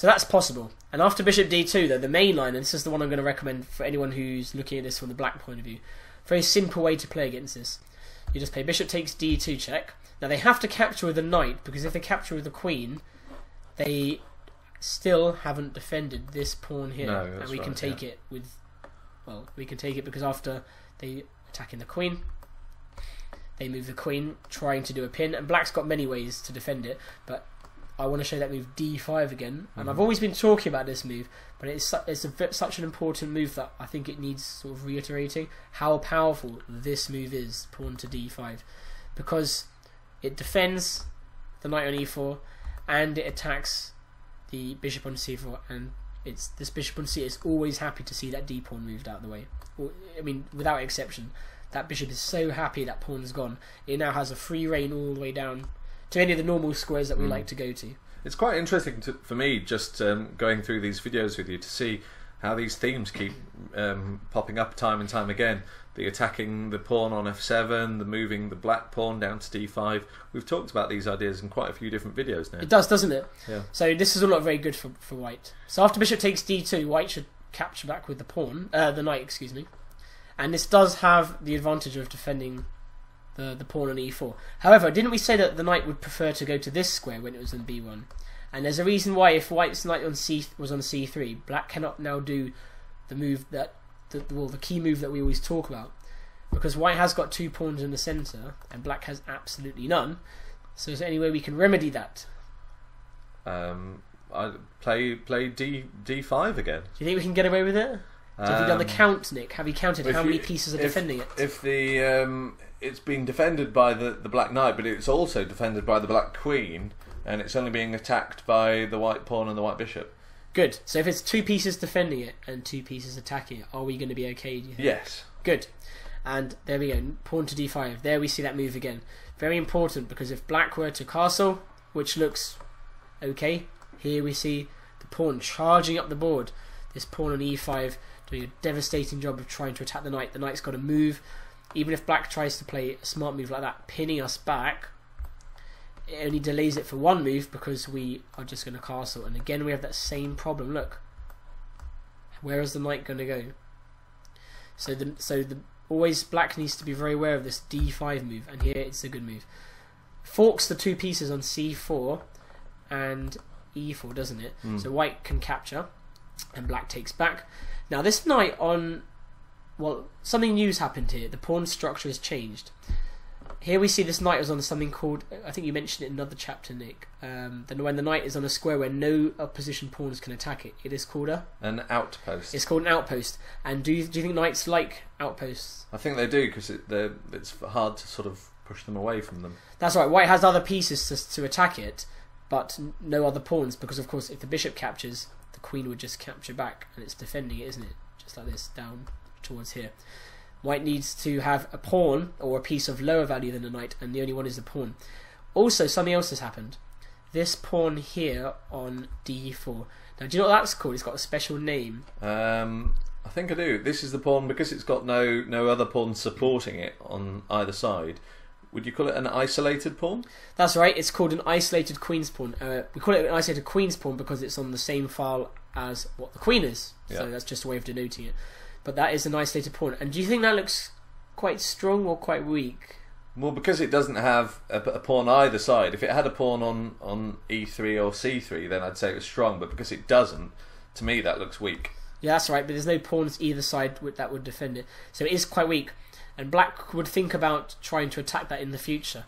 So that's possible. And after bishop d2, though, the main line, and this is the one I'm going to recommend for anyone who's looking at this from the black point of view, very simple way to play against this. You just play bishop takes d2 check. Now they have to capture with a knight, because if they capture with the queen, they still haven't defended this pawn here. No, and we can take it with... Well, we can take it because after they attacking the queen, they move the queen, trying to do a pin, and black's got many ways to defend it, but I want to show that move d5 again, and I've always been talking about this move, but it's such an important move that I think it needs sort of reiterating how powerful this move is, pawn to d5, because it defends the knight on e4 and it attacks the bishop on c4, and this bishop on c4 is always happy to see that d pawn moved out of the way. I mean, without exception, that bishop is so happy that pawn's gone. It now has a free reign all the way down to any of the normal squares that we like to go to. It's quite interesting for me just going through these videos with you to see how these themes keep popping up time and time again. The attacking the pawn on f7, the moving the black pawn down to d5. We've talked about these ideas in quite a few different videos now. It does, doesn't it? Yeah. So this is all not very good for white. So after bishop takes d2, white should capture back with the pawn, the knight, excuse me. And this does have the advantage of defending the pawn on e4. However, didn't we say that the knight would prefer to go to this square when it was on b1? And there's a reason why. If white's knight was on c3, black cannot now do the move that the key move that we always talk about, because white has got two pawns in the centre and black has absolutely none. So is there any way we can remedy that? I play d5 again. Do you think we can get away with it? So have you done the count, Nick? Have you counted how many pieces are defending it? If the it's been defended by the black knight, but it's also defended by the black queen, and it's only being attacked by the white pawn and the white bishop. Good. So if it's two pieces defending it and two pieces attacking it, are we going to be okay, do you think? Yes. Good. And there we go. Pawn to d5. There we see that move again. Very important, because if black were to castle, which looks okay, here we see the pawn charging up the board. This pawn on e5 doing a devastating job of trying to attack the knight. The knight's got to move. Even if black tries to play a smart move like that, pinning us back, it only delays it for one move because we are just going to castle. And again we have that same problem. Look, where is the knight going to go? So always black needs to be very aware of this d5 move, and here it's a good move. Forks the two pieces on c4 and e4, doesn't it? So white can capture and black takes back. Now this knight on... Well, something new's happened here. The pawn structure has changed. Here we see this knight is on something called... I think you mentioned it in another chapter, Nick. Then when the knight is on a square where no opposition pawns can attack it, it is called an outpost. It's called an outpost. And do you think knights like outposts? I think they do, because it's hard to sort of push them away from them. That's right. White has other pieces to attack it, but no other pawns, because of course if the bishop captures, the queen would just capture back, and it's defending it, isn't it? Just like this, down towards here. White needs to have a pawn or a piece of lower value than the knight, and the only one is the pawn. Also, something else has happened. This pawn here on d4. Now, do you know what that's called? It's got a special name. I think I do. This is the pawn, because it's got no other pawns supporting it on either side. Would you call it an isolated pawn? That's right. It's called an isolated queen's pawn. We call it an isolated queen's pawn because it's on the same file as what the queen is. Yeah. So that's just a way of denoting it. But that is an isolated pawn. And do you think that looks quite strong or quite weak? Well, because it doesn't have a pawn either side. If it had a pawn on e3 or c3, then I'd say it was strong. But because it doesn't, to me that looks weak. Yeah, that's right. But there's no pawns either side that would defend it. So it is quite weak. And black would think about trying to attack that in the future.